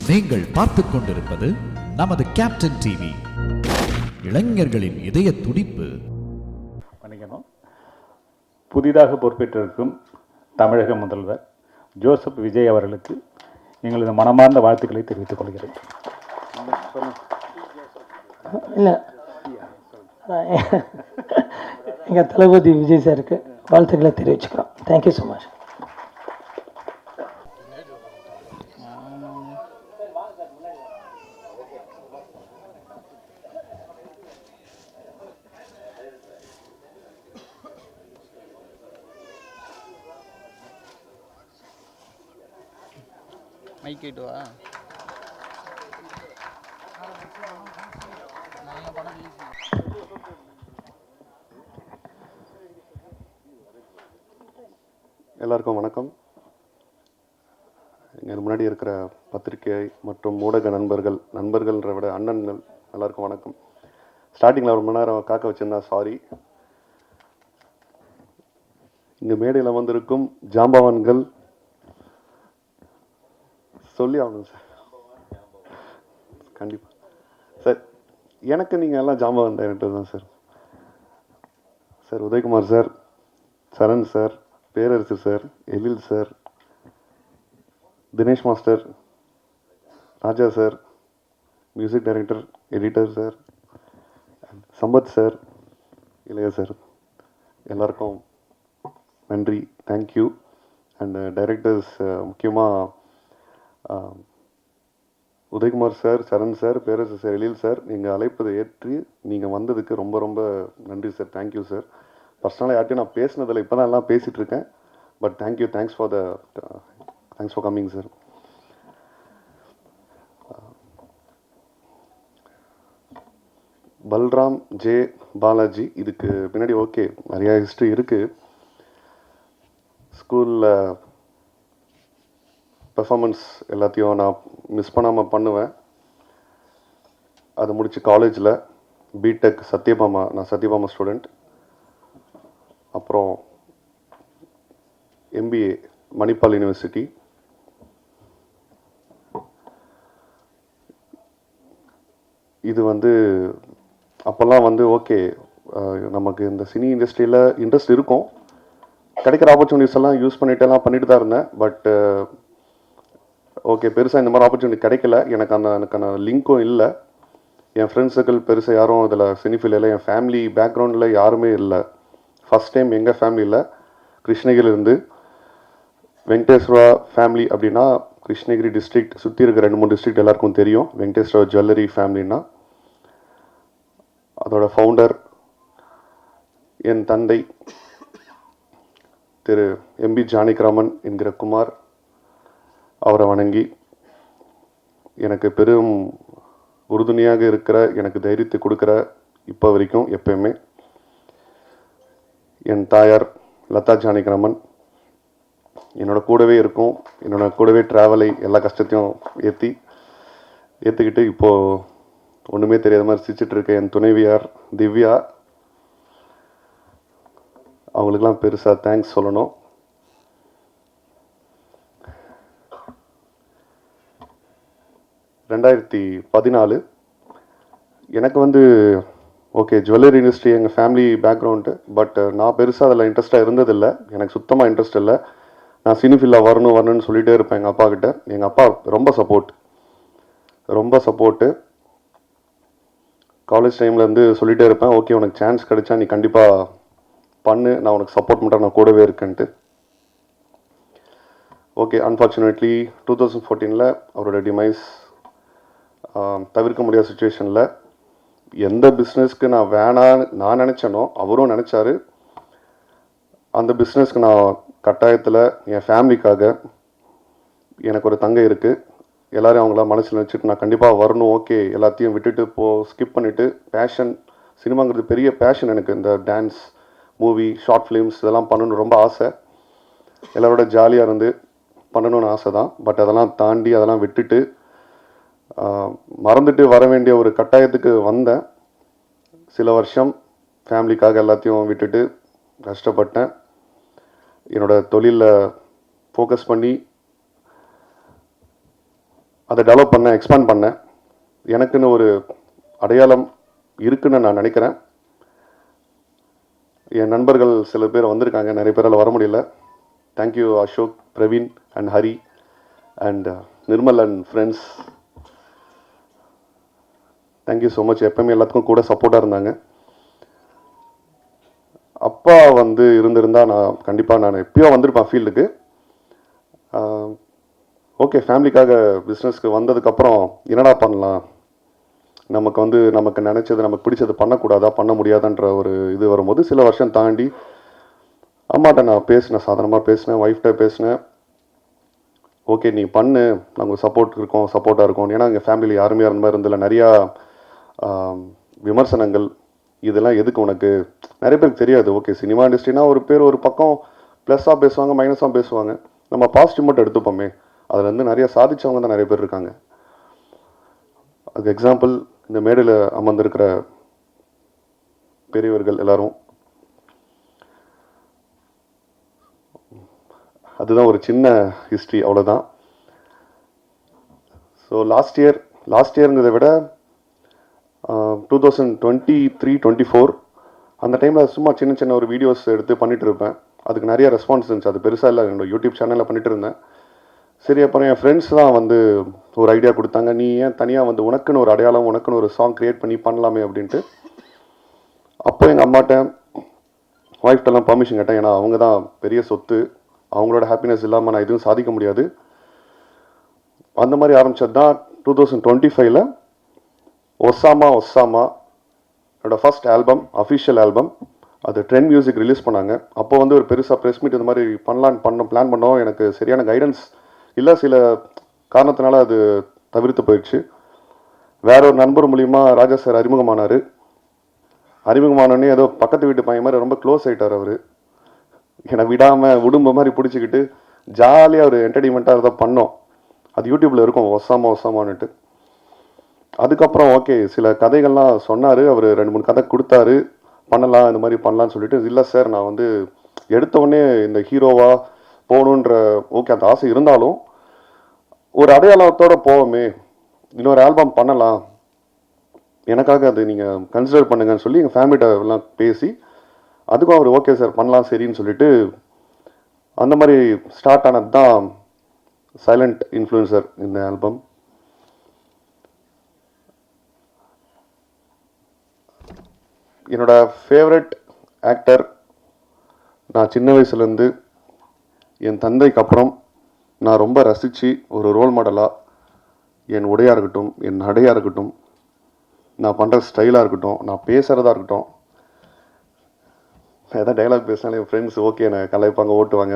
நீங்கள் பார்த்துக் கொண்டிருப்பது நமது கேப்டன் டிவி. இளைஞர்களின் இதய துடிப்பு. வணக்கம். புதிதாக பொறுப்பேற்றிருக்கும் தமிழக முதல்வர் ஜோசப் விஜய் அவர்களுக்கு எங்களது மனமார்ந்த வாழ்த்துக்களை தெரிவித்துக் கொள்கிறேன். இல்லை, எங்கள் தளபதி விஜய் சாருக்கு வாழ்த்துக்களை தெரிவிச்சுக்கிறோம். Thank you so much. மைக் கேட்டுவா எல்லாருக்கும் வணக்கம். இங்கே முன்னாடி இருக்கிற பத்திரிகை மற்றும் ஊடக நண்பர்கள்ன்ற விட அண்ணன்கள் எல்லாருக்கும் வணக்கம். ஸ்டார்டிங்கில் ஒரு மணி நேரம் காக்க வச்சிருந்தா சாரி. இங்கே மேடையில் வந்திருக்கும் ஜாம்பவான்கள் சொல்லி ஆகணும் சார், கண்டிப்பாக சார். எனக்கு நீங்கள் எல்லாம் ஜாம்பவான் டைரக்டர் தான் sir. Sir Udhayakumar sir, Saran sir, Perarasu sir, Ezhil sir, Dinesh master, Raja sir, music director, editor sir, Sampath sir, இளைய சார், எல்லாருக்கும் நன்றி, தேங்க்யூ. அண்ட் டைரக்டர்ஸ் முக்கியமாக Udhayakumar sir, Saran sir, Perarasu sir, Ezhil sir, நீங்கள் அழைப்பதை ஏற்றி நீங்கள் வந்ததுக்கு ரொம்ப ரொம்ப நன்றி சார். Thank you sir. பர்சனலாக யார்ட்டையும் நான் பேசினதில்லை, இப்போ தான் எல்லாம் பேசிகிட்டு இருக்கேன். But thank you, thanks for coming sir. Balram J Balaji, இதுக்கு பின்னாடி ஓகே நிறையா ஹிஸ்ட்ரி இருக்குது. ஸ்கூலில் பெர்ஃபார்மன்ஸ் எல்லாத்தையும் நான் மிஸ் பண்ணாமல் பண்ணுவேன். அது முடித்து காலேஜில் பிடெக் சத்யபாமா, நான் சத்யபாமா ஸ்டூடெண்ட். அப்புறம் எம்பிஏ மணிப்பால் யூனிவர்சிட்டி. இது அப்போல்லாம் ஓகே, நமக்கு இந்த சினி இண்டஸ்ட்ரியில் இன்ட்ரெஸ்ட் இருக்கும், கிடைக்கிற ஆப்பர்ச்சுனிட்டிஸ் எல்லாம் யூஸ் பண்ணிட்டு தான் இருந்தேன். பட் ஓகே, பெருசாக இந்த மாதிரி ஆப்பர்ச்சுனிட்டி கிடைக்கல. எனக்கான லிங்க்கும் இல்லை. என் ஃப்ரெண்ட்ஸ் சர்க்கிள் பெருசாக யாரும் இதில் சினிஃபீல் இல்லை. என் ஃபேமிலி பேக்ரவுண்டில் யாருமே இல்லை. ஃபஸ்ட் டைம் எங்கள் ஃபேமிலியில் கிருஷ்ணகிரியிலேருந்து வெங்கடேஸ்வரா ஃபேமிலி அப்படின்னா கிருஷ்ணகிரி டிஸ்ட்ரிக்ட் சுற்றி இருக்கிற 2-3 டிஸ்ட்ரிக்ட் எல்லாருக்கும் தெரியும். வெங்கடேஸ்வரா ஜுவல்லரி ஃபேமிலின்னா அதோட ஃபவுண்டர் என் தந்தை திரு எம்பி ஜானகிராமன் என்கிற குமார். அவரை வணங்கி எனக்கு பெரும் உறுதுணையாக இருக்கிற, எனக்கு தைரியத்தை கொடுக்குற இப்போ வரைக்கும் எப்பயுமே என் தாயார் லதா ஜானகிராமன் என்னோட கூடவே இருக்கும். என்னோட கூடவே ட்ராவலை எல்லா கஷ்டத்தையும் ஏற்றுக்கிட்டு இப்போது ஒன்றுமே தெரியாத மாதிரி சிரிச்சிட்டு இருக்க என் துணைவியார் திவ்யா, அவங்களுக்கெல்லாம் பெருசாக தேங்க்ஸ் சொல்லணும். ரெண்டாயிரத்தி 14 எனக்கு ஓகே, ஜுவல்லரி இண்டஸ்ட்ரி எங்கள் ஃபேமிலி பேக்ரவுண்டு. பட் நான் பெருசாக அதில் இன்ட்ரெஸ்ட்டாக இருந்ததில்லை. எனக்கு சுத்தமாக இன்ட்ரெஸ்ட் இல்லை. நான் சினிஃபீல்டில் வரணும்னு சொல்லிகிட்டே இருப்பேன் எங்கள் அப்பா கிட்ட. எங்கள் அப்பா ரொம்ப சப்போர்ட்டு. காலேஜ் டைம்லேருந்து சொல்லிகிட்டே இருப்பேன், ஓகே உனக்கு சான்ஸ் கிடைச்சா நீ கண்டிப்பாக பண்ணு, நான் உனக்கு சப்போர்ட் பண்ணுறேன், நான் கூடவே இருக்கேன்ட்டு. ஓகே, அன்ஃபார்ச்சுனேட்லி 2014 அவரோட டிமைஸ் தவிர்க்க முடியாத சுச்சுவேஷனில் எந்த பிஸ்னஸ்க்கு நான் நினச்சேனோ அவரும் நினச்சாரு. அந்த பிஸ்னஸ்க்கு நான் கட்டாயத்தில் என் ஃபேமிலிக்காக, எனக்கு ஒரு தங்கை இருக்குது, எல்லோரும் அவங்கள மனசில் வச்சுட்டு நான் கண்டிப்பாக வரணும். ஓகே, எல்லாத்தையும் விட்டுட்டு ஸ்கிப் பண்ணிவிட்டு, பேஷன் சினிமாங்கிறது பெரிய பேஷன் எனக்கு. இந்த டான்ஸ், மூவி, ஷார்ட் ஃபிலிம்ஸ் இதெல்லாம் பண்ணணும்னு ரொம்ப ஆசை. எல்லோரோட ஜாலியாக இருந்து பண்ணணும்னு ஆசை தான். பட் அதெல்லாம் தாண்டி அதெல்லாம் விட்டுட்டு மறந்துட்டு வர வேண்டிய ஒரு கட்டாயத்துக்கு வந்தேன். சில வருஷம் ஃபேமிலிக்காக எல்லாத்தையும் விட்டுட்டு கஷ்டப்பட்டேன். என்னோடய தொழிலில் ஃபோக்கஸ் பண்ணி அதை டெவலப் பண்ணேன், எக்ஸ்பேண்ட் பண்ணேன். எனக்குன்னு ஒரு அடையாளம் இருக்குன்னு நான் நினைக்கிறேன். என் நண்பர்கள் சில பேர் வந்திருக்காங்க, நிறைய பேரால் வர முடியல. Thank you Ashok, Praveen and Hari and Nirmal and friends. Thank you so much. எப்பவுமே எல்லாத்துக்கும் கூட சப்போர்ட்டாக இருந்தாங்க. அப்பா வந்து இருந்திருந்தா நான் எப்பயோ வந்திருப்பேன் ஃபீல்டுக்கு. ஓகே, ஃபேமிலிக்காக பிஸ்னஸ்க்கு வந்ததுக்கப்புறம் என்னடா பண்ணலாம், நமக்கு நினச்சது, நமக்கு பிடிச்சது பண்ணக்கூடாதா, பண்ண முடியாதான்ற ஒரு இது வரும்போது சில வருஷம் தாண்டி அம்மாட்ட நான் பேசினேன், சாதாரணமாக பேசினேன், ஒய்ஃப்ட்ட பேசினேன். ஓகே நீ பண்ணு, நாங்கள் சப்போர்ட்டாக இருக்கோம். ஏன்னா எங்கள் ஃபேமிலியில் யாருமே அந்த மாதிரி இருந்தில்ல. நிறையா விமர்சனங்கள், இதெல்லாம் எதுக்கு உனக்கு, நிறைய பேருக்கு தெரியாது. ஓகே, சினிமா இண்டஸ்ட்ரினா ஒரு பேர் ஒரு பக்கம் ப்ளஸ்ஸாக பேசுவாங்க, மைனஸாக பேசுவாங்க. நம்ம பாசிட்டிவ் மட்டும் எடுத்துப்போமே, அதுலேருந்து நிறைய சாதிச்சவங்க தான் நிறைய பேர் இருக்காங்க. அதுக்கு எக்ஸாம்பிள் இந்த மேடையில் அமர்ந்திருக்கிற பெரியவர்கள் எல்லாரும். அதுதான் ஒரு சின்ன ஹிஸ்ட்ரி, அவ்வளோதான். ஸோ லாஸ்ட் இயர்ங்கிறத விட 2023-24 அந்த டைமில் சும்மா சின்ன ஒரு வீடியோஸ் எடுத்து பண்ணிகிட்டு இருப்பேன். அதுக்கு நிறைய ரெஸ்பான்ஸ் இருந்துச்சு. அது பெருசாக இல்லை, என்னோடய யூடியூப் சேனலில் பண்ணிகிட்டு இருந்தேன். சரி, அப்புறம் என் ஃப்ரெண்ட்ஸ் தான் வந்து ஒரு ஐடியா கொடுத்தாங்க, நீ ஏன் தனியாக வந்து உனக்குன்னு ஒரு அடையாளம், உனக்குன்னு ஒரு சாங் க்ரியேட் பண்ணி பண்ணலாமே அப்படின்ட்டு. அப்போ எங்கள் அம்மாட்ட ஒய்ஃப்டெல்லாம் பர்மிஷன் கேட்டேன். ஏன்னா அவங்க தான் பெரிய சொத்து, அவங்களோட ஹாப்பினஸ் இல்லாமல் நான் எதுவும் சாதிக்க முடியாது. அந்த மாதிரி ஆரம்பித்தது தான் 2025 ஒசாமா என்னோடய ஃபர்ஸ்ட் ஆல்பம், அஃபிஷியல் ஆல்பம். அது ட்ரெண்ட் மியூசிக் ரிலீஸ் பண்ணாங்க. அப்போ வந்து ஒரு பெருசாக ப்ரெஸ் மீட் இந்த மாதிரி பிளான் பண்ணோம். எனக்கு சரியான கைடன்ஸ் இல்லை, சில காரணத்தினால அது தவிர்த்து போயிடுச்சு. வேற ஒரு நண்பர் மூலிமா ராஜா சார் அறிமுகமானோடனே ஏதோ பக்கத்து வீட்டு பையன் மாதிரி ரொம்ப க்ளோஸ் ஆகிட்டார். அவர் என்னை விடாமல் உடும்ப மாதிரி பிடிச்சிக்கிட்டு ஜாலியாக ஒரு என்டர்டெயின்மெண்ட்டாக அதை பண்ணோம். அது யூடியூப்பில் இருக்கும், ஒசாமான்னுட்டு. அதுக்கப்புறம் ஓகே சில கதைகள்லாம் சொன்னார். அவர் 2-3 கதை கொடுத்தாரு, பண்ணலாம் இந்த மாதிரி பண்ணலான்னு சொல்லிட்டு. இல்லை சார், நான் வந்து எடுத்தவுடனே இந்த ஹீரோவாக போகணுன்ற ஓகே அந்த ஆசை இருந்தாலும் ஒரு அடையாளத்தோடு போவோமே, இன்னொரு ஆல்பம் பண்ணலாம், எனக்காக அது நீங்கள் கன்சிடர் பண்ணுங்கன்னு சொல்லி எங்கள் ஃபேமிலிட்ட எல்லாம் பேசி அதுக்கும் அவர் ஓகே சார் பண்ணலாம் சரின்னு சொல்லிட்டு அந்த மாதிரி ஸ்டார்ட் ஆனது தான் சைலண்ட் இன்ஃப்ளூயன்சர் இந்த ஆல்பம். என்னோட ஃபேவரட் ஆக்டர், நான் சின்ன வயசுலேருந்து என் தந்தைக்கு அப்புறம் நான் ரொம்ப ரசித்து ஒரு ரோல் மாடலாக என் உடையாக இருக்கட்டும், என் நடையாக இருக்கட்டும், நான் பண்ணுற ஸ்டைலாக இருக்கட்டும், நான் பேசுகிறதா இருக்கட்டும், எதாவது டைலாக் பேசினாலே என் ஃப்ரெண்ட்ஸ் ஓகே என்னை கலாய்ப்பாங்க, ஓட்டுவாங்க.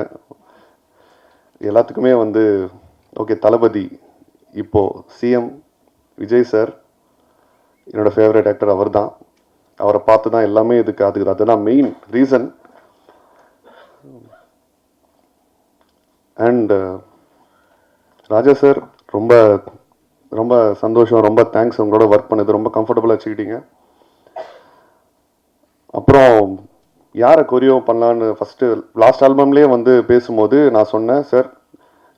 எல்லாத்துக்குமே வந்து ஓகே தளபதி, இப்போது சிஎம் விஜய் சார் என்னோடய ஃபேவரட் ஆக்டர் அவர் தான். அவரை பார்த்து தான் எல்லாமே அதுதான் main reason. And Raja sir ரொம்ப ரொம்ப சந்தோஷம், ரொம்ப தேங்க்ஸ். உங்களோட ஒர்க் பண்ணது ரொம்ப கம்ஃபர்டபுளாக வச்சுக்கிட்டீங்க. அப்புறம் யாரை கொரியோ பண்ணலான்னு ஃபஸ்ட்டு லாஸ்ட் ஆல்பம்லேயே வந்து பேசும்போது நான் சொன்னேன், சார்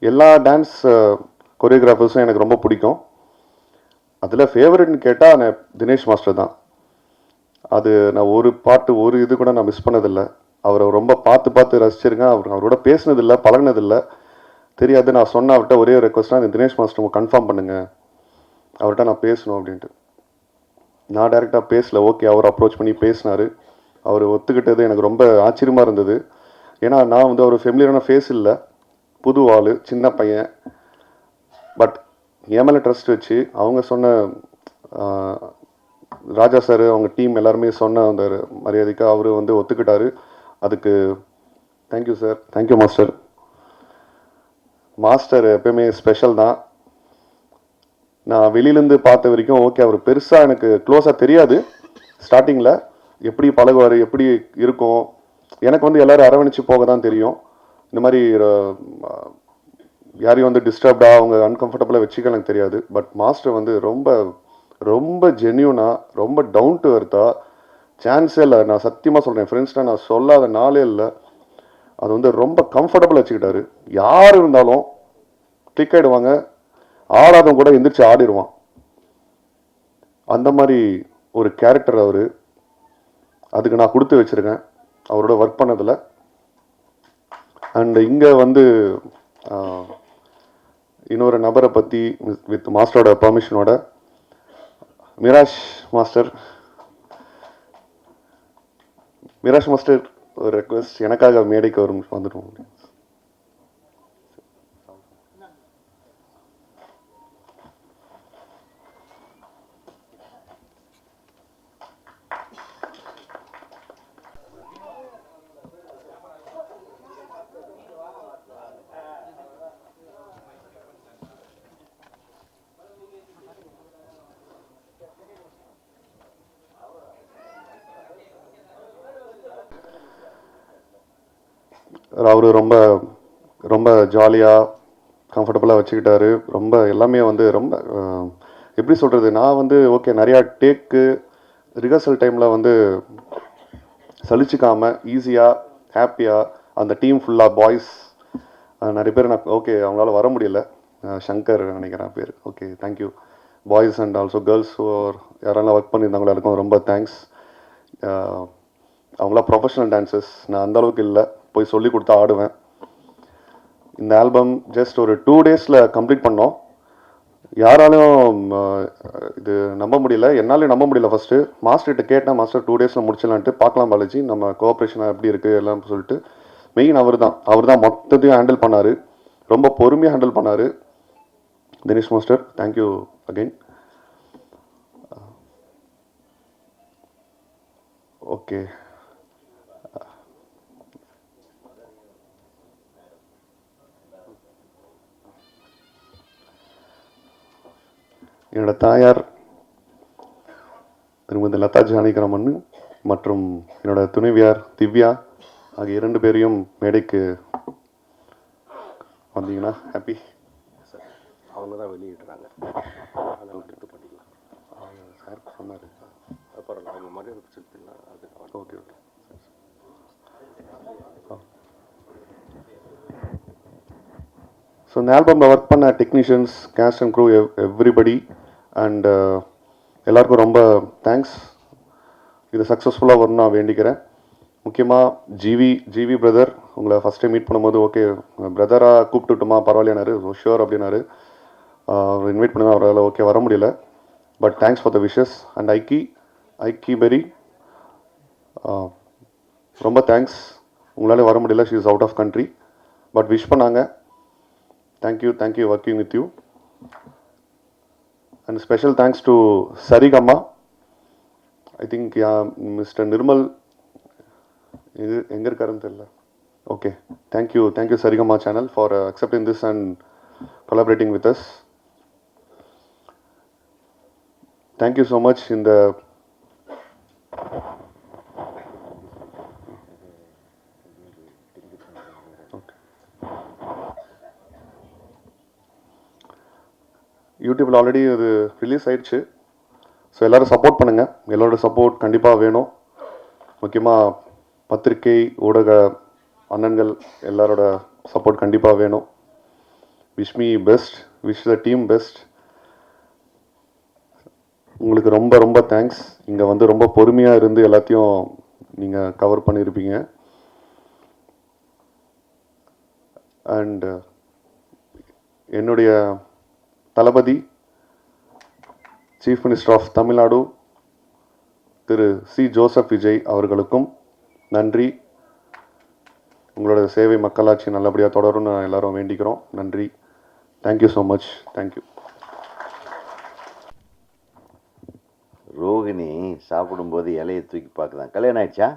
எல்லா டான்ஸ் கொரியோகிராஃபர்ஸும் எனக்கு ரொம்ப பிடிக்கும், அதில் ஃபேவரட்னு கேட்டால் நான் தினேஷ் மாஸ்டர் தான். அது நான் ஒரு பாட்டு ஒரு இது கூட நான் மிஸ் பண்ணதில்லை. அவரை ரொம்ப பார்த்து ரசிச்சிருக்கேன். அவரோட பேசினதில்லை, பழகினதில்லை, தெரியாது. நான் சொன்ன அவர்கிட்ட ஒரே ஒரு ரெக்வஸ்ட்னா, இந்த தினேஷ் மாஸ்டர் கன்ஃபார்ம் பண்ணுங்கள், அவர்கிட்ட நான் பேசணும் அப்படின்ட்டு. நான் டைரெக்டாக பேசல, ஓகே அவர் அப்ரோச் பண்ணி பேசினார். அவர் ஒத்துக்கிட்டது எனக்கு ரொம்ப ஆச்சரியமாக இருந்தது. ஏன்னா நான் வந்து அவர் ஃபெமிலியரான ஃபேஸ் இல்லை, புது ஆள், சின்ன பையன். பட் என் மேலே ட்ரஸ்ட் வச்சு அவங்க சொன்ன ராஜா சார் அவங்க டீம் எல்லாருமே சொன்ன அந்த மரியாதைக்காக அவர் வந்து ஒத்துக்கிட்டாரு. அதுக்கு thank you sir, thank you master. Master எப்பயுமே ஸ்பெஷல் தான். நான் வெளியிலேருந்து பார்த்த வரைக்கும் ஓகே அவர் பெருசாக எனக்கு க்ளோஸாக தெரியாது. ஸ்டார்டிங்கில் எப்படி பழகுவார், எப்படி இருக்கும், எனக்கு வந்து எல்லோரும் அரவணைச்சு போக தான் தெரியும். இந்த மாதிரி யாரையும் வந்து டிஸ்டர்ப்டாக அவங்க அன்கம்ஃபர்டபுளாக வச்சுக்க எனக்கு தெரியாது. பட் மாஸ்டர் வந்து ரொம்ப ரொம்ப ஜென்யூனாக, ரொம்ப டவுன் டு எர்த்தாக, சான்ஸே இல்லை. நான் சத்தியமாக சொல்கிறேன், ஃப்ரெண்ட்ஸ்னால் நான் சொல்லாத நாளே இல்லை. அது வந்து ரொம்ப கம்ஃபர்டபுளாக வச்சுக்கிட்டாரு. யார் இருந்தாலும் கிளிக் ஆகிடுவாங்க. ஆடாதவன் கூட எந்திரிச்சு ஆடிடுவான். அந்த மாதிரி ஒரு கேரக்டர் அவர். அதுக்கு நான் கொடுத்து வச்சுருக்கேன் அவரோட ஒர்க் பண்ணதில். அண்ட் இங்கே வந்து இன்னொரு நபரை பற்றி வித் மாஸ்டரோட பர்மிஷனோட மிராஷ் மாஸ்டர் ஒரு ரெக்வெஸ்ட், எனக்காக மேடைக்கு வந்துடும். அவர் ரொம்ப ரொம்ப ஜாலியாக கம்ஃபர்டபுளாக வச்சுக்கிட்டாரு. ரொம்ப எல்லாமே வந்து ரொம்ப எப்படி சொல்கிறது, நான் வந்து ஓகே நிறையா டேக்கு ரிஹர்சல் டைமில் வந்து சலிச்சிக்காமல் ஈஸியாக ஹாப்பியாக அந்த டீம் ஃபுல்லாக பாய்ஸ் நிறைய பேர் நான் ஓகே அவங்களால வர முடியல, சங்கர் நினைக்கிறேன் பேர், okay thank you boys and also girls யாரெல்லாம் ஒர்க் பண்ணியிருந்தாங்களோ எல்லாருக்கும் ரொம்ப தேங்க்ஸ். அவங்களாம் ப்ரொஃபஷனல் டான்சர்ஸ், நான் அந்தளவுக்கு இல்லை, போய் சொல்லி கொடுத்து ஆடுவேன். இந்த ஆல்பம் ஜஸ்ட் ஒரு 2 days கம்ப்ளீட் பண்ணோம். யாராலும் இது நம்ப முடியல, என்னாலே நம்ப முடியல. ஃபஸ்ட்டு மாஸ்டர்கிட்ட கேட்டேன், மாஸ்டர் 2 days முடிச்சிடலான்ட்டு, பார்க்கலாம் பாலாஜி நம்ம கோஆப்ரேஷனாக எப்படி இருக்குது எல்லாம் சொல்லிட்டு. மெயின் அவர் தான் மொத்தத்தையும் ஹேண்டில் பண்ணார். ரொம்ப பொறுமையாக ஹேண்டில் பண்ணார் Dinesh master. Thank you again. Okay, என்னோட தாயார் திருமதி லதா ஜானகிராமன் மற்றும் என்னோட துணைவியார் திவ்யா ஆகிய 2 பேரையும் மேடைக்கு வந்தீங்கன்னா ஹாப்பி. அவங்க தான் வெளியிடுறாங்க, அதெல்லாம் எடுத்து பண்ணிக்கலாம். சார் சொன்னார், அப்புறம் அவங்க மரியாதை பிடிச்சிருக்கலாம். அது ஓகே ஓகே. ஸோ இந்த ஆல்பமில் ஒர்க் பண்ண technicians, cast and crew, everybody and எல்லாருக்கும் ரொம்ப தேங்க்ஸ். இது சக்ஸஸ்ஃபுல்லாக வரும்னு நான் வேண்டிக்கிறேன். முக்கியமாக ஜிவி பிரதர், உங்களை ஃபஸ்ட் டைம் மீட் பண்ணும்போது ஓகே பிரதராக கூப்பிட்டுட்டுமா பரவாயில்லையானாரு, ஷுவர் அப்படின்னாரு. இன்வைட் பண்ணுங்க, அவரால் ஓகே வர முடியல, but thanks for the wishes. And Iykki Berry ரொம்ப தேங்க்ஸ், உங்களால் வர முடியல, she is out of country, but wish பண்ணாங்க. Thank you working with you. And special thanks to சரிகம்மா. I think mister Nirmal இது எங்கே இருக்காருன்னு தெரியல. Okay, thank you Saregama channel for accepting this and collaborating with us. Thank you so much. இந்த யூடியூப்பில் already அது release ஆயிடுச்சு. So எல்லோரும் சப்போர்ட் பண்ணுங்கள், எல்லோரோட சப்போர்ட் கண்டிப்பாக வேணும். முக்கியமாக பத்திரிகை ஊடக அண்ணன்கள் எல்லாரோட சப்போர்ட் கண்டிப்பாக வேணும். Wish me best, wish the team best. உங்களுக்கு ரொம்ப ரொம்ப தேங்க்ஸ். இங்கே வந்து ரொம்ப பொறுமையாக இருந்து எல்லாத்தையும் நீங்கள் கவர் பண்ணியிருப்பீங்க. அண்ட் என்னுடைய தளபதி சீஃப் மினிஸ்டர் ஆஃப் தமிழ்நாடு திரு சி ஜோசப் விஜய் அவர்களுக்கும் நன்றி. உங்களோட சேவை மக்களாட்சி நல்லபடியாக தொடரும்னு எல்லாரும் வேண்டிக்கிறோம். நன்றி. Thank you so much. Thank you. Rohini சாப்பிடும்போது இலையை தூக்கி பார்க்குதான். கல்யாணம் ஆயிடுச்சா?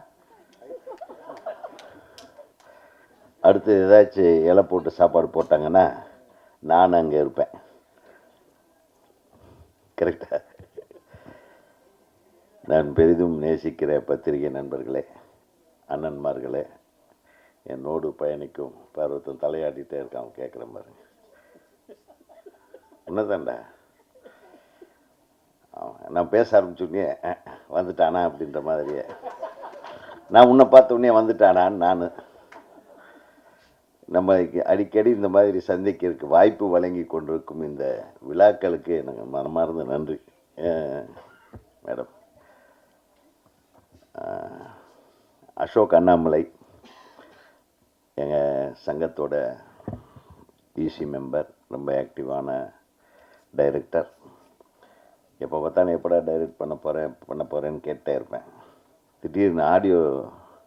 அடுத்து ஏதாச்சும் இலை போட்டு சாப்பாடு போட்டாங்கன்னா நான் அங்கே இருப்பேன். கரெக்டா? நான் பெரிதும் நேசிக்கிற பத்திரிகை நண்பர்களே, அண்ணன்மார்களே, என்னோடு பயணிக்கும் பருவத்தில் தலையாடிட்டே இருக்கான், கேட்குற பாருங்க. என்னதான்டா நான் பேச ஆரம்பிச்சுடனே வந்துட்டானா அப்படின்ற மாதிரியே, நான் உன்னை பார்த்த உடனே வந்துட்டானான்னு நான் நம்ம அடிக்கடி இந்த மாதிரி சந்திக்கிறதுக்கு வாய்ப்பு வழங்கி கொண்டிருக்கும் இந்த விழாக்களுக்கு எனக்கு மனமார்ந்த நன்றி. மேடம், அசோக் அண்ணாமலை எங்கள் சங்கத்தோட இசி மெம்பர், ரொம்ப ஆக்டிவான டைரக்டர். எப்போ பார்த்தாலும் எப்படா டைரக்ட் பண்ண போகிறேன்னு கேட்டே இருப்பேன். திடீர்னு ஆடியோ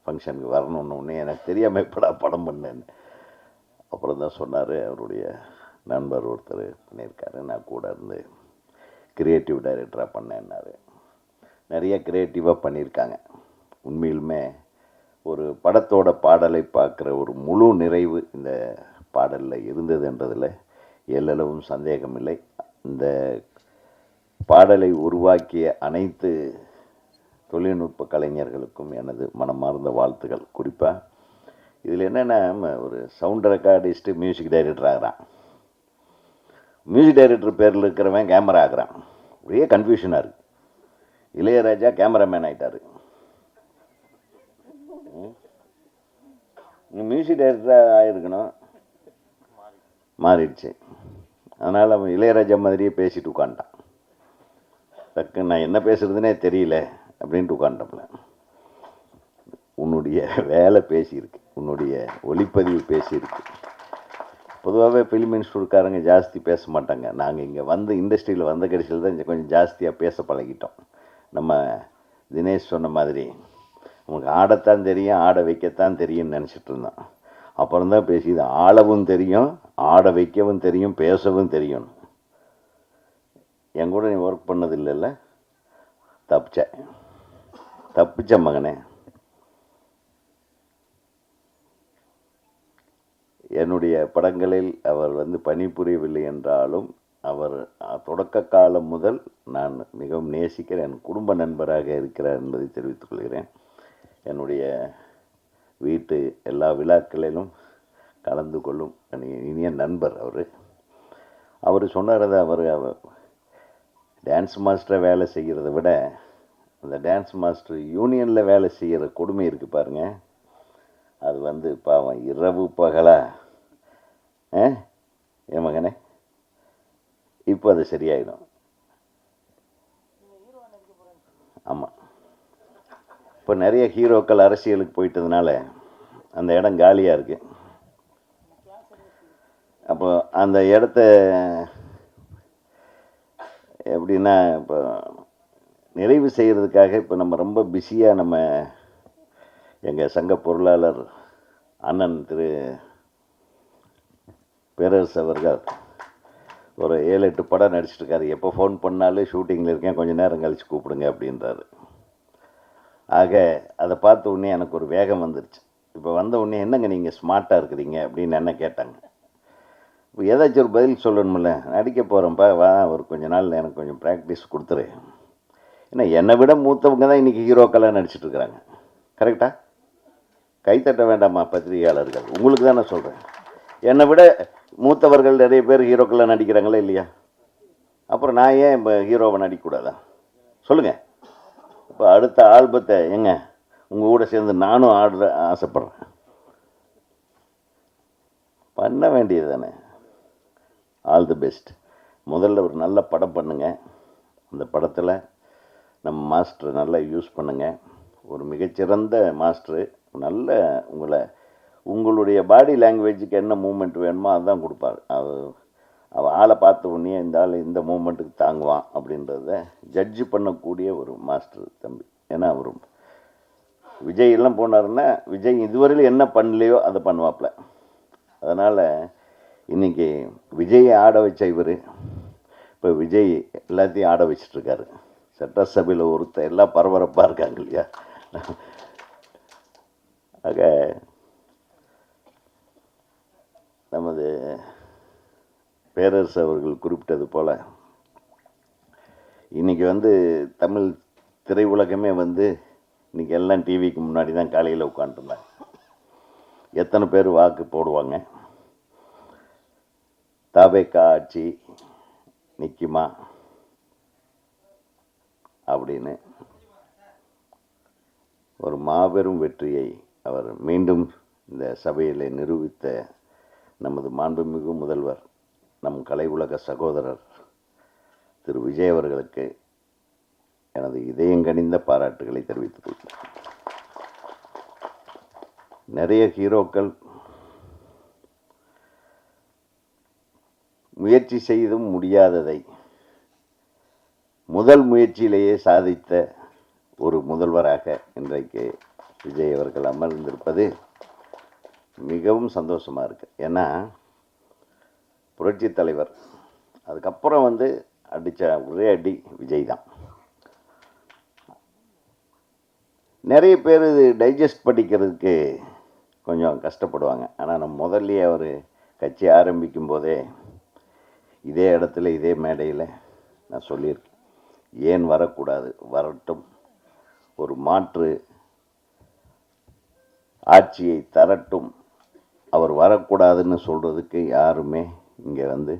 ஃபங்க்ஷனுக்கு வரணுன்னு எனக்கு தெரியாமல் எப்படா படம் பண்ணேன்னு. அப்புறம் தான் சொன்னார், அவருடைய நண்பர் ஒருத்தர் பண்ணியிருக்காரு, நான் கூட இருந்து கிரியேட்டிவ் டைரக்டராக பண்ணேன்னாரு. நிறைய க்ரியேட்டிவாக பண்ணியிருக்காங்க. உண்மையிலுமே ஒரு படத்தோட பாடலை பார்க்குற ஒரு முழு நிறைவு இந்த பாடலில் இருந்ததுன்றதில் எல்லளவும் சந்தேகமில்லை. இந்த பாடலை உருவாக்கிய அனைத்து தொழில்நுட்ப கலைஞர்களுக்கும் எனது மனமார்ந்த வாழ்த்துக்கள். குறிப்பாக இதில் என்னென்னா, ஒரு சவுண்ட் ரெக்கார்டிஸ்ட்டு மியூசிக் டைரக்டர் ஆகிறான். மியூசிக் டைரக்டர் பேரில் இருக்கிறவன் கேமரா ஆகிறான். ஒரே கன்ஃபியூஷனாக இருக்குது. இளையராஜா கேமராமேன் ஆகிட்டார். மியூசிக் டைரக்டராக ஆகிருக்கணும், மாறிடுச்சு. அதனால் அவன் இளையராஜா மாதிரியே பேசிட்டு உட்காந்துட்டான். டக்குன்னு நான் என்ன பேசுகிறதுனே தெரியல அப்படின்ட்டு உட்காந்துட்டோம்ல. உன்னுடைய வேலை பேசியிருக்கு, உன்னுடைய ஒளிப்பதிவு பேசியிருக்கு. பொதுவாகவே ஃபிலிம் இன்ஸ்டியூட்காரங்க ஜாஸ்தி பேச மாட்டாங்க. நாங்கள் இங்கே வந்து இண்டஸ்ட்ரியில் வந்த கடைசியில் தான் கொஞ்சம் ஜாஸ்தியாக பேச பழகிட்டோம். நம்ம தினேஷ் சொன்ன மாதிரி நமக்கு ஆடத்தான் தெரியும், ஆட வைக்கத்தான் தெரியும்னு நினச்சிட்டு இருந்தோம். அப்புறம்தான் பேசிது ஆளவும் தெரியும், ஆட வைக்கவும் தெரியும், பேசவும் தெரியும். என் கூட நீ ஒர்க் பண்ணது இல்லைல்ல? தப்பிச்ச மகனே. என்னுடைய படங்களில் அவர் பணிபுரியவில்லை என்றாலும் அவர் தொடக்க காலம் முதல் நான் மிகவும் நேசிக்கிற என் குடும்ப நண்பராக இருக்கிறார் என்பதை தெரிவித்துக் கொள்கிறேன். என்னுடைய வீட்டு எல்லா விழாக்களிலும் கலந்து கொள்ளும் இனிய நண்பர் அவர் சொன்னார். அவர் டான்ஸ் மாஸ்டரை வேலை செய்கிறத விட அந்த டான்ஸ் மாஸ்டர் யூனியனில் வேலை செய்கிற கொடுமை இருக்குது பாருங்க. அது பாவம் இரவு பகலா என் மகனே. இப்போ அது சரியாயிடும். ஆமாம், இப்போ நிறைய ஹீரோக்கள் அரசியலுக்கு போயிட்டதுனால அந்த இடம் காலியாக இருக்குது. அப்போ அந்த இடத்த எப்படின்னா, இப்போ நிறைவு செய்கிறதுக்காக இப்போ நம்ம ரொம்ப பிஸியாக எங்கள் சங்க பொருளாளர் அண்ணன் திரு பேரரசு அவர்கள் ஒரு 7-8 படம் நடிச்சிட்ருக்காரு. எப்போ ஃபோன் பண்ணாலும் ஷூட்டிங்கில் இருக்கேன், கொஞ்சம் நேரம் கழித்து கூப்பிடுங்க அப்படின்றாரு. ஆக அதை பார்த்த உடனே எனக்கு ஒரு வேகம் வந்துருச்சு. இப்போ வந்த உடனே என்னங்க நீங்கள் ஸ்மார்ட்டாக இருக்கிறீங்க அப்படின்னு என்ன கேட்டாங்க. இப்போ ஏதாச்சும் ஒரு பதில் சொல்லணுமில்ல. நடிக்க போகிறேன்ப்பா, வா ஒரு கொஞ்ச நாள் எனக்கு கொஞ்சம் ப்ராக்டிஸ் கொடுத்துரு. ஏன்னா என்னை விட மூத்தவங்க தான் இன்றைக்கி ஹீரோக்கெல்லாம் நடிச்சிட்ருக்குறாங்க. கரெக்டாக? கைத்தட்ட வேண்டாமா பத்திரிகையாளர்கள்? உங்களுக்கு தான் நான் சொல்கிறேன். என்னை விட மூத்தவர்கள் நிறைய பேர் ஹீரோக்கெல்லாம் நடிக்கிறாங்களா இல்லையா? அப்புறம் நான் ஏன் இப்போ ஹீரோவை நடிக்கக்கூடாதா? சொல்லுங்கள். இப்போ அடுத்த ஆல்பத்தை உங்கள் கூட சேர்ந்து நானும் ஆடுற ஆசைப்பட்றேன். பண்ண வேண்டியது தானே. All the best. முதல்ல ஒரு நல்ல படம் பண்ணுங்கள். அந்த படத்தில் நம்ம மாஸ்டர் நல்லா யூஸ் பண்ணுங்கள். ஒரு மிகச்சிறந்த மாஸ்டரு. நல்ல உங்களுடைய பாடி லாங்குவேஜுக்கு என்ன மூமெண்ட் வேணுமோ அதுதான் கொடுப்பார். அவள் ஆளை பார்த்த உடனே இந்த ஆள் இந்த மூமெண்ட்டுக்கு தாங்குவான் அப்படின்றத ஜட்ஜு பண்ணக்கூடிய ஒரு மாஸ்டர் தம்பி. ஏன்னா அவர் விஜய் எல்லாம் போனாருன்னா விஜய் இதுவரையில் என்ன பண்ணலையோ அதை பண்ணுவாப்புல. அதனால் இன்றைக்கி விஜயை ஆட வச்ச இவர் இப்போ விஜய் எல்லாத்தையும் ஆட வச்சிட்ருக்காரு. சட்டசபையில் எல்லாம் பரபரப்பாக இருக்காங்க இல்லையா? ஆக நமது பேரரசு அவர்கள் குறிப்பிட்டது போல் இன்றைக்கி தமிழ் திரையுலகமே இன்றைக்கி எல்லாம் டிவிக்கு முன்னாடி தான் காலையில் உட்காந்துருந்தாங்க. எத்தனை பேர் வாக்கு போடுவாங்க, தவேகா ஆட்சி நிற்குமா அப்படின்னு ஒரு மாபெரும் வெற்றியை அவர் மீண்டும் இந்த சபையில் நிரூபித்த நமது மாண்புமிகு முதல்வர், நம் கலை உலக சகோதரர் திரு விஜய் அவர்களுக்கு எனது இதயங்கனிந்த பாராட்டுகளை தெரிவித்துக் கொள்கிறேன். நிறைய ஹீரோக்கள் முயற்சி செய்தும் முடியாததை முதல் முயற்சியிலேயே சாதித்த ஒரு முதல்வராக இன்றைக்கு விஜய் அவர்கள் அமர்ந்திருப்பது மிகவும் சந்தோஷமாக இருக்குது. ஏன்னா புரட்சி தலைவர் அதுக்கப்புறம் அடித்த ஒரே அடி விஜய் தான். நிறைய பேர் இது டைஜஸ்ட் பண்ணிக்கிறதுக்கு கொஞ்சம் கஷ்டப்படுவாங்க. ஆனால் நம்ம முதல்லையே அவர் கட்சி ஆரம்பிக்கும் போதே இதே இடத்துல இதே மேடையில் நான் சொல்லியிருக்கேன், ஏன் வரக்கூடாது, வரட்டும், ஒரு மாற்று ஆட்சியை தரட்டும், அவர் வரக்கூடாதுன்னு சொல்கிறதுக்கு யாருமே இங்கே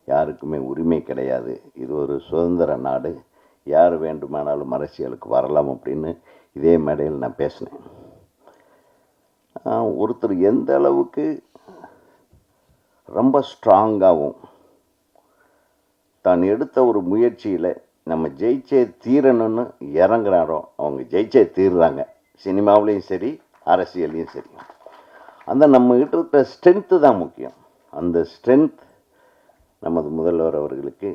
யாருக்குமே உரிமை கிடையாது, இது ஒரு சுதந்திர நாடு, யார் வேண்டுமானாலும் அரசியலுக்கு வரலாம் அப்படின்னு இதே மேடையில் நான் பேசினேன். ஒருத்தர் எந்த அளவுக்கு ரொம்ப ஸ்ட்ராங்காகவும் தான் எடுத்த ஒரு முயற்சியில் நம்ம ஜெயிச்சே தீரணும்னு இறங்குறாரோ அவங்க ஜெயிச்சே தீர்றாங்க. சினிமாவிலையும் சரி, அரசியல்லையும் சரி. அந்த நம்மகிட்ட இருக்கிற ஸ்ட்ரென்த்து தான் முக்கியம். அந்த ஸ்ட்ரென்த் நமது முதல்வர் அவர்களுக்கு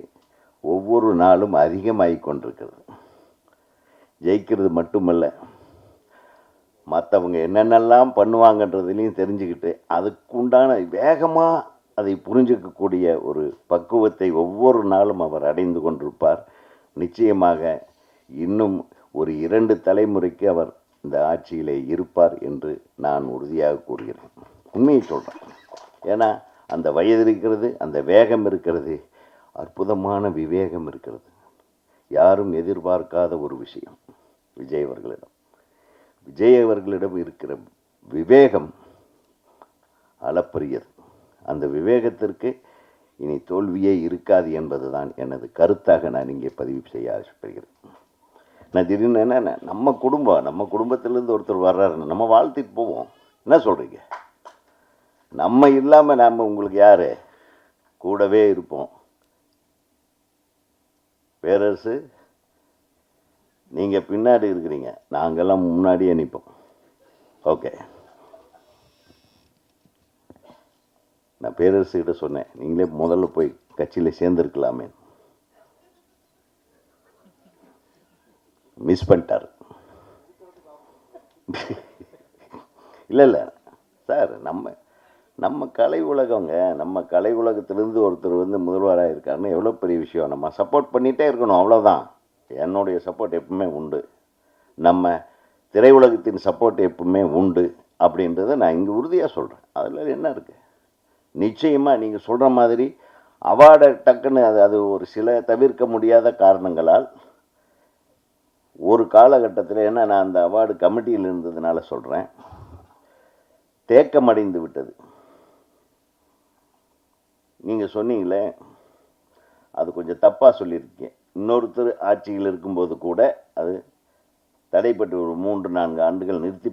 ஒவ்வொரு நாளும் அதிகமாகி கொண்டிருக்கிறது. ஜெயிக்கிறது மட்டுமல்ல, மற்றவங்க என்னென்னலாம் பண்ணுவாங்கன்றதுலையும் தெரிஞ்சுக்கிட்டு அதுக்குண்டான வேகமாக அதை புரிஞ்சிக்கக்கூடிய ஒரு பக்குவத்தை ஒவ்வொரு நாளும் அவர் அடைந்து கொண்டிருப்பார். நிச்சயமாக இன்னும் ஒரு 2 தலைமுறைக்கு அவர் இந்த ஆட்சியிலே இருப்பார் என்று நான் உறுதியாக கூறுகிறேன். உண்மையை சொல்கிறேன். ஏன்னா அந்த வயது இருக்கிறது, அந்த வேகம் இருக்கிறது, அற்புதமான விவேகம் இருக்கிறது. யாரும் எதிர்பார்க்காத ஒரு விஷயம் விஜய் அவர்களிடம் இருக்கிற விவேகம் அளப்பரியது. அந்த விவேகத்திற்கு இனி தோல்வியே இருக்காது என்பது தான் எனது கருத்தாக நான் இங்கே பதிவு செய்ய ஆசைப்படுகிறேன். நான் திடீர்னு என்ன, நம்ம குடும்பத்திலேருந்து ஒருத்தர் வர்றாருன்னு நம்ம வாழ்த்திட்டு போவோம். என்ன சொல்கிறீங்க? நம்ம இல்லாமல் நாம் உங்களுக்கு யார்? கூடவே இருப்போம். பேரரசு, நீங்கள் பின்னாடி இருக்கிறீங்க, நாங்கள்லாம் முன்னாடியே நிற்போம். ஓகே, நான் பேரரசுகிட்ட சொன்னேன், நீங்களே முதல்ல போய் கட்சியில் சேர்ந்துருக்கலாமே. மிஸ் பண்ணிட்டார். இல்லை சார், நம்ம கலை உலகங்க, நம்ம கலை உலகத்திலேருந்து ஒருத்தர் முதல்வராக இருக்காருன்னு எவ்வளோ பெரிய விஷயம். நம்ம சப்போர்ட் பண்ணிகிட்டே இருக்கணும், அவ்வளோதான். என்னுடைய சப்போர்ட் எப்பவுமே உண்டு, நம்ம திரையுலகத்தின் சப்போர்ட் எப்பவுமே உண்டு அப்படின்றத நான் இங்கே உறுதியாக சொல்கிறேன். அதில் என்ன இருக்குது? நிச்சயமாக நீங்கள் சொல்கிற மாதிரி அவார்டை டக்குன்னு அது ஒரு சில தவிர்க்க முடியாத காரணங்களால் ஒரு காலகட்டத்தில், ஏன்னா நான் அந்த அவார்டு கமிட்டியில் இருந்ததுனால சொல்கிறேன், தேக்கமடைந்து விட்டது. நீங்கள் சொன்னீங்களே, அது கொஞ்சம் தப்பாக சொல்லியிருக்கேன். இன்னொருத்தர் ஆட்சியில் இருக்கும்போது கூட அது தடைப்பட்டு ஒரு 3-4 ஆண்டுகள் நிறுத்தி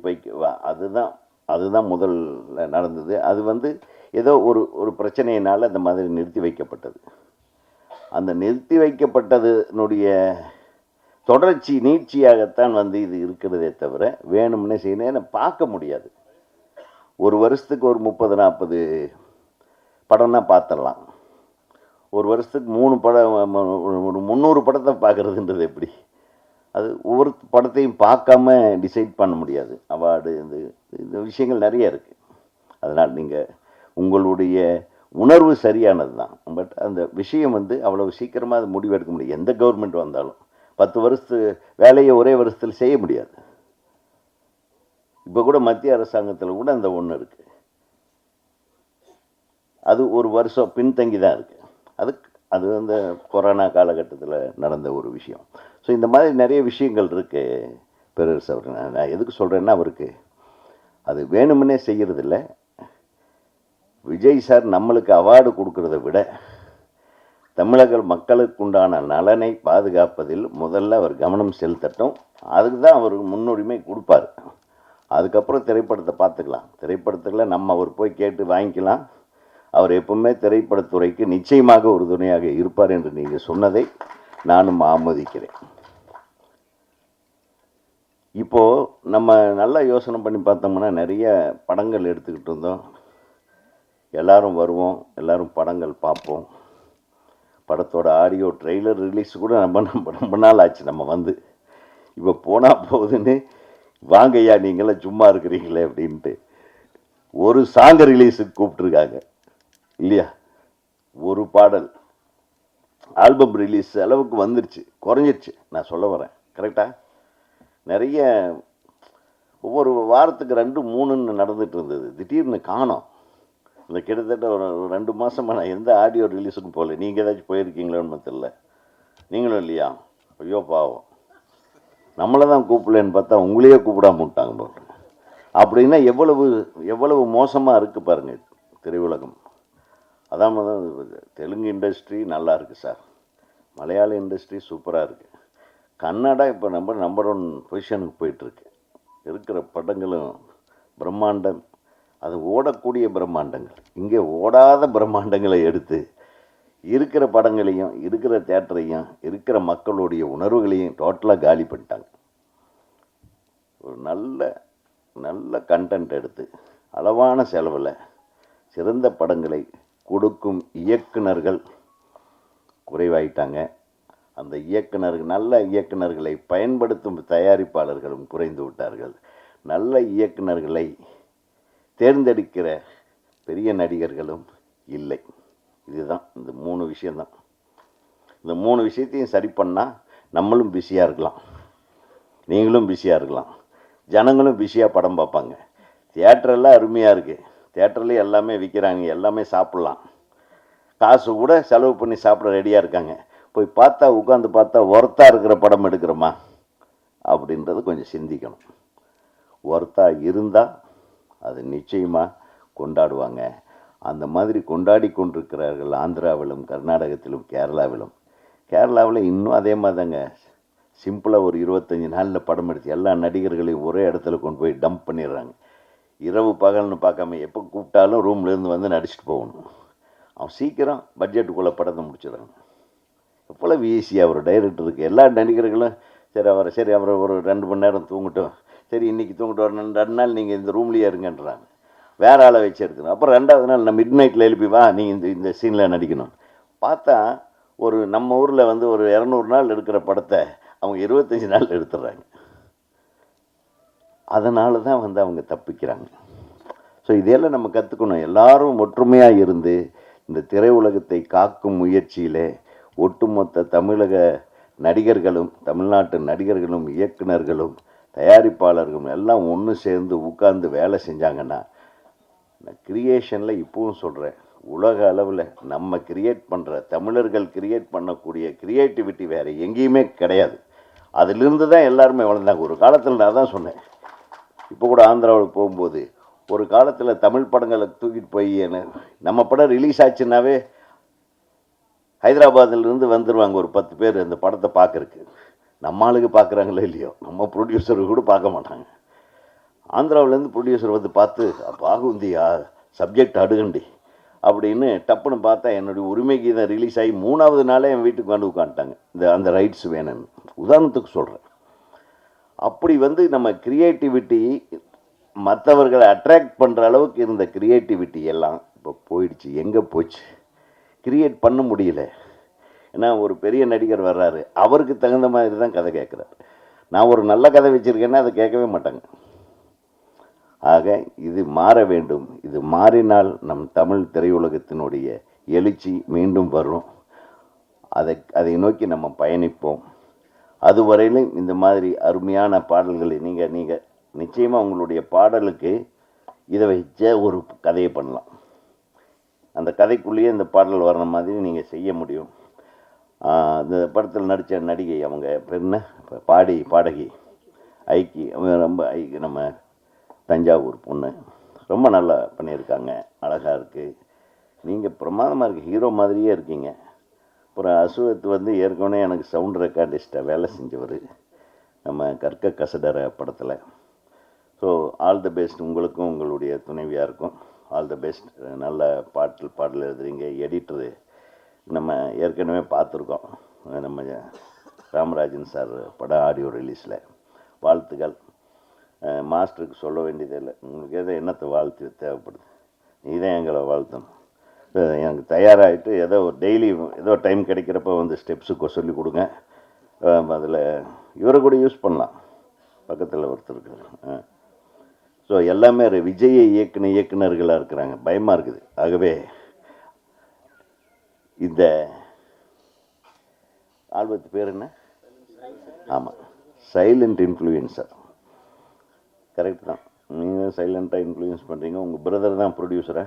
அதுதான் முதல்ல நடந்தது. அது ஏதோ ஒரு பிரச்சனையினால் அந்த மாதிரி நிறுத்தி வைக்கப்பட்டது. அந்த நிறுத்தி வைக்கப்பட்டதனுடைய தொடர்ச்சி நீட்சியாகத்தான் இது இருக்கிறதே தவிர வேணும்னே செய்யணும் பார்க்க முடியாது. ஒரு வருஷத்துக்கு ஒரு 30-40 படம்னா பார்த்துடலாம். ஒரு வருஷத்துக்கு 3 படம், ஒரு 300 படத்தை பார்க்குறதுன்றது எப்படி? அது ஒவ்வொரு படத்தையும் பார்க்காம டிசைட் பண்ண முடியாது. அவார்டு இந்த விஷயங்கள் நிறைய இருக்குது. அதனால் நீங்கள் உங்களுடைய உணர்வு சரியானது தான். பட் அந்த விஷயம் அவ்வளவு சீக்கிரமாக அது முடிவெடுக்க முடியும். எந்த கவர்மெண்ட் வந்தாலும் 10 வருஷத்து வேலையை ஒரே வருஷத்தில் செய்ய முடியாது. இப்போ கூட மத்திய அரசாங்கத்தில் கூட அந்த ஒன்று இருக்குது. அது ஒரு வருஷம் பின்தங்கி தான் இருக்குது. அது கொரோனா காலகட்டத்தில் நடந்த ஒரு விஷயம். ஸோ இந்த மாதிரி நிறைய விஷயங்கள் இருக்குது. பேரரசு அவர் நான் எதுக்கு சொல்கிறேன்னா, அவருக்கு அது வேணுமுன்னே செய்கிறதில்ல. விஜய் சார் நம்மளுக்கு அவார்டு கொடுக்கறத விட தமிழக மக்களுக்குண்டான நலனை பாதுகாப்பதில் முதல்ல அவர் கவனம் செலுத்தட்டும். அதுக்கு தான் அவர் முன்னுரிமை கொடுப்பார். அதுக்கப்புறம் திரைப்படத்தை பார்த்துக்கலாம். திரைப்படத்தில் நம்ம அவர் போய் கேட்டு வாங்கிக்கலாம். அவர் எப்பவுமே திரைப்படத்துறைக்கு நிச்சயமாக உறுதுணையாக இருப்பார் என்று நீங்கள் சொன்னதை நானும் ஆமோதிக்கிறேன். இப்போது நம்ம நல்லா யோசனை பண்ணி பார்த்தோம்னா நிறைய படங்கள் எடுத்துக்கிட்டு இருந்தோம். எல்லாரும் வருவோம், எல்லாரும் படங்கள் பார்ப்போம். படத்தோட ஆடியோ ட்ரெய்லர் ரிலீஸ் கூட ரொம்ப நாள் ஆச்சு நம்ம வந்து. இப்போ போனால் போகுதுன்னு வாங்கய்யா நீங்களாம் சும்மா இருக்கிறீங்களே அப்படின்ட்டு ஒரு சாங் ரிலீஸுக்கு கூப்பிட்ருக்காங்க இல்லையா? ஒரு பாடல் ஆல்பம் ரிலீஸ் அளவுக்கு வந்துருச்சு, குறைஞ்சிருச்சு. நான் சொல்ல வரேன் கரெக்டாக. நிறைய ஒவ்வொரு வாரத்துக்கு 2-3ன்னு நடந்துகிட்டு இருந்தது. திடீர்னு காணோம். இந்த கிட்டத்தட்ட ஒரு 2 மாதமாக நான் எந்த ஆடியோ ரிலீஸுக்கும் போகல. நீங்கள் ஏதாச்சும் போயிருக்கீங்களோன்னு தெரியல. நீங்களும் இல்லையா? ஐயோ பாவம், நம்மளை தான் கூப்பிடலன்னு பார்த்தா உங்களையே கூப்பிடாம விட்டாங்க போல. அப்படின்னா எவ்வளவு மோசமாக இருக்குது பாருங்கள் திரையுலகம். அதான் தெலுங்கு இண்டஸ்ட்ரி நல்லா இருக்குது சார், மலையாள இண்டஸ்ட்ரி சூப்பராக இருக்குது, கன்னடா இப்போ நம்பர் 1 பொசிஷனுக்கு போயிட்டுருக்கு. இருக்கிற படங்களும் பிரம்மாண்டம், அது ஓடக்கூடிய பிரம்மாண்டங்கள். இங்கே ஓடாத பிரம்மாண்டங்களை எடுத்து இருக்கிற படங்களையும் இருக்கிற தேட்டரையும் இருக்கிற மக்களுடைய உணர்வுகளையும் டோட்டலாக காலி பண்ணிட்டாங்க. ஒரு நல்ல கண்டென்ட் எடுத்து அளவான செலவில் சிறந்த படங்களை கொடுக்கும் இயக்குனர்கள் குறைவாயிட்டாங்க. அந்த நல்ல இயக்குனர்களை பயன்படுத்தும் தயாரிப்பாளர்களும் குறைந்து விட்டார்கள். நல்ல இயக்குனர்களை தேர்ந்தெடுக்கிற பெரிய நடிகர்களும் இல்லை. இதுதான் இந்த 3 விஷயந்தான். இந்த 3 விஷயத்தையும் சரி பண்ணால் நம்மளும் பிஸியாக இருக்கலாம், நீங்களும் பிஸியாக இருக்கலாம், ஜனங்களும் பிஸியாக படம் பார்ப்பாங்க. தியேட்டரெல்லாம் அருமையாக இருக்குது, தியேட்டர்லேயும் எல்லாமே விற்கிறாங்க, எல்லாமே சாப்பிட்லாம், காசு கூட செலவு பண்ணி சாப்பிட ரெடியாக இருக்காங்க. போய் பார்த்தா உட்காந்து பார்த்தா ஒர்த்தாக இருக்கிற படம் எடுக்கிறோமா அப்படின்றது கொஞ்சம் சிந்திக்கணும். ஒர்த்தாக இருந்தால் அது நிச்சயமாக கொண்டாடுவாங்க. அந்த மாதிரி கொண்டாடி கொண்டிருக்கிறார்கள் ஆந்திராவிலும் கர்நாடகத்திலும் கேரளாவில் இன்னும் அதே மாதிரி தாங்க. சிம்பிளாக ஒரு 25 நாளில் படம் எடுத்து எல்லா நடிகர்களையும் ஒரே இடத்துல கொண்டு போய் டம்ப் பண்ணிடுறாங்க. இரவு பகல்னு பார்க்காம எப்போ கூப்பிட்டாலும் ரூம்லேருந்து வந்து நடிச்சுட்டு போகணும். அவன் சீக்கிரம் பட்ஜெட்டுக்குள்ளே படத்தை முடிச்சிடறாங்க. எவ்வளவு ஈஸியாக ஒரு டைரக்டருக்கு எல்லா நடிகர்களும் சரி அவரை ஒரு 2 மணி நேரம் தூங்கட்டும், சரி இன்றைக்கி தூங்கட்டும், 2 நாள் நீங்கள் இந்த ரூம்லேயே இருங்கன்றாங்க. வேறு ஆளை வச்சு எடுக்கணும். அப்புறம் 2வது நாள் நான் மிட் நைட்டில் எழுப்பி வா நீங்கள் இந்த சீனில் நடிக்கணும். பார்த்தா ஒரு நம்ம ஊரில் வந்து ஒரு 200 நாள் எடுக்கிற படத்தை அவங்க 25 நாள் எடுத்துடுறாங்க. அதனால தான் வந்து அவங்க தப்பிக்கிறாங்க. ஸோ இதையெல்லாம் நம்ம கற்றுக்கணும். எல்லாரும் ஒற்றுமையாக இருந்து இந்த திரையுலகத்தை காக்கும் முயற்சியிலே ஒட்டுமொத்த தமிழக நடிகர்களும் தமிழ்நாட்டு நடிகர்களும் இயக்குனர்களும் தயாரிப்பாளர்களும் எல்லாம் ஒன்று சேர்ந்து உட்கார்ந்து வேலை செஞ்சாங்கன்னா, கிரியேஷனில் இப்பவும் சொல்கிறேன், உலக அளவில் நம்ம கிரியேட் பண்ணுற தமிழர்கள் கிரியேட் பண்ணக்கூடிய கிரியேட்டிவிட்டி வேறு எங்கேயுமே கிடையாது. அதிலிருந்து தான் எல்லாருமே வளர்ந்தாங்க. ஒரு காலத்தில் நான் தான் சொன்னேன், இப்போ கூட ஆந்திராவில் போகும்போது ஒரு காலத்தில் தமிழ் படங்களை தூக்கிட்டு போய் நம்ம படம் ரிலீஸ் ஆச்சுன்னாவே ஹைதராபாத்திலிருந்து வந்துடுவாங்க ஒரு 10 பேர் அந்த படத்தை பார்க்குறக்கு. நம்ம ஆளுக்கு பார்க்குறாங்களோ இல்லையோ, நம்ம ப்ரொடியூசரு கூட பார்க்க மாட்டாங்க. ஆந்திராவிலேருந்து ப்ரொடியூசர் வந்து பார்த்து பாகுந்தியா சப்ஜெக்ட் அடுகண்டி அப்படின்னு டப்புன்னு பார்த்தா என்னுடைய உரிமை கீதம் ரிலீஸ் ஆகி 3வது நாளே என் வீட்டுக்கு வந்து உட்காந்துட்டாங்க. அந்த ரைட்ஸ் வேணும்னு உதாரணத்துக்கு சொல்கிறேன். அப்படி வந்து நம்ம கிரியேட்டிவிட்டி மற்றவர்களை அட்ராக்ட் பண்ணுற அளவுக்கு இருந்த கிரியேட்டிவிட்டி எல்லாம் இப்போ போயிடுச்சு. எங்கே போச்சு? கிரியேட் பண்ண முடியல. ஏன்னா ஒரு பெரிய நடிகர் வர்றாரு, அவருக்கு தகுந்த மாதிரி தான் கதை கேட்குறாரு. நான் ஒரு நல்ல கதை வச்சுருக்கேன்னா அதை கேட்கவே மாட்டாங்க. ஆக இது மாற வேண்டும். இது மாறினால் நம் தமிழ் திரையுலகத்தினுடைய எழுச்சி மீண்டும் வரும். அதை நோக்கி நம்ம பயணிப்போம். அதுவரையிலும் இந்த மாதிரி அருமையான பாடல்களை நீங்கள் நிச்சயமாக உங்களுடைய பாடலுக்கு இதை வச்ச ஒரு கதையை பண்ணலாம். அந்த கதைக்குள்ளேயே இந்த பாடல் வர்ற மாதிரி நீங்கள் செய்ய முடியும். இந்த படத்தில் நடித்த நடிகை அவங்க பெண்ண பாடகி ஐக்கி, அவங்க ரொம்ப நம்ம தஞ்சாவூர் பொண்ணு, ரொம்ப நல்லா பண்ணியிருக்காங்க, அழகாக இருக்குது. நீங்கள் பிரமாதமாக இருக்குது, ஹீரோ மாதிரியே இருக்கீங்க. அப்புறம் அசுவத் வந்து ஏற்கனவே எனக்கு சவுண்ட் ரெக்கார்டிஸ்ட்டாக வேலை செஞ்சவர் நம்ம கற்க கசடர படத்தில். ஸோ ஆல் தி பெஸ்ட் உங்களுக்கும் உங்களுடைய துணைவியாருக்கும். All the best. நல்ல பாடல் எழுதுறீங்க. எடிட்டரு நம்ம ஏற்கனவே பார்த்துருக்கோம், நம்ம ராமராஜன் சார் படம் ஆடியோ ரிலீஸில். வாழ்த்துக்கள். மாஸ்டருக்கு சொல்ல வேண்டியதே இல்லை, உங்களுக்கு எதோ என்னத்தை வாழ்த்து தேவைப்படுது, நீ தான் எங்களை வாழ்த்தணும். எனக்கு தயாராகிட்டு ஏதோ ஒரு டெய்லி ஏதோ டைம் கிடைக்கிறப்ப வந்து ஸ்டெப்ஸுக்கு சொல்லி கொடுங்க. அதில் இவரை கூட யூஸ் பண்ணலாம், பக்கத்தில் ஒருத்தர் இருக்காரு. ஸோ எல்லாமே விஜயை இயக்குனர்களாக இருக்கிறாங்க, பயமாக இருக்குது. ஆகவே இந்த ஆல்பத்து பேர் என்ன? ஆமாம், சைலண்ட் இன்ஃப்ளூயன்சர். கரெக்ட் தான், நீங்கள் சைலண்ட்டாக இன்ஃப்ளூயன்ஸ் பண்ணுறீங்க. உங்கள் பிரதர் தான் ப்ரொடியூசரா?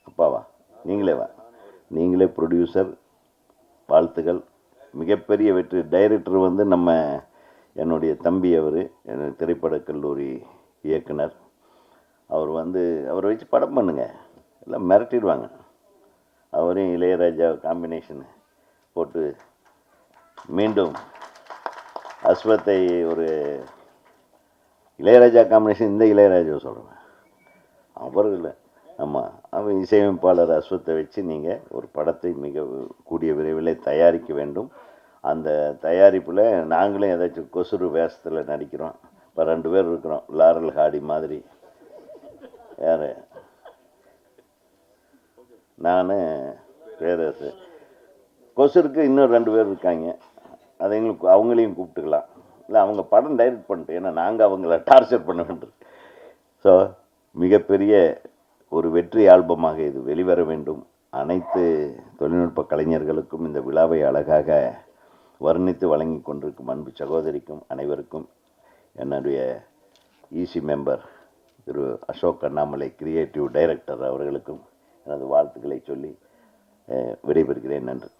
அப்பாவா? நீங்களே ப்ரொடியூசர். வாழ்த்துக்கள். மிகப்பெரிய வெற்றி. டைரக்டர் வந்து என்னுடைய தம்பி, அவர் திரைப்படக் கல்லூரி இயக்குனர். அவரை வச்சு படம் பண்ணுங்க, எல்லாம் மிரட்டிடுவாங்க. அவரையும் இளையராஜா காம்பினேஷன் போட்டு மீண்டும் அஸ்வத்தை ஒரு இளையராஜா காம்பினேஷன். இந்த இளையராஜா சொல்கிறேன், அவர் இல்லை. ஆமாம், அவன் இசையமைப்பாளர் அஸ்வத்தை வச்சு நீங்கள் ஒரு படத்தை மிக கூடிய விரைவில் தயாரிக்க வேண்டும். அந்த தயாரிப்பில் நாங்களும் ஏதாச்சும் கொசுறு வேஷத்தில் நடிக்கிறோம். இப்போ 2 பேர் இருக்கிறோம், லாரல் ஹாடி மாதிரி. யார்? நான், பேரரசு. கொசுருக்கு இன்னும் 2 பேர் இருக்காங்க, அதை அவங்களையும் கூப்பிட்டுக்கலாம். இல்லை, அவங்க படம் டைரக்ட் பண்ணிட்டு, ஏன்னா நாங்கள் அவங்கள டார்ச்சர் பண்ண வேண்டும். ஸோ மிகப்பெரிய ஒரு வெற்றி ஆல்பமாக இது வெளிவர வேண்டும். அனைத்து தொழில்நுட்ப கலைஞர்களுக்கும் இந்த விழாவை அழகாக வர்ணித்து வழங்கி கொண்டிருக்கும் அன்பு சகோதரிக்கும் அனைவருக்கும், என்னுடைய ஈசி மெம்பர் திரு அசோக் அண்ணாமலை கிரியேட்டிவ் டைரக்டர் அவர்களுக்கும் எனது வாழ்த்துக்களை சொல்லி விடைபெறுகிறேன். நன்றி.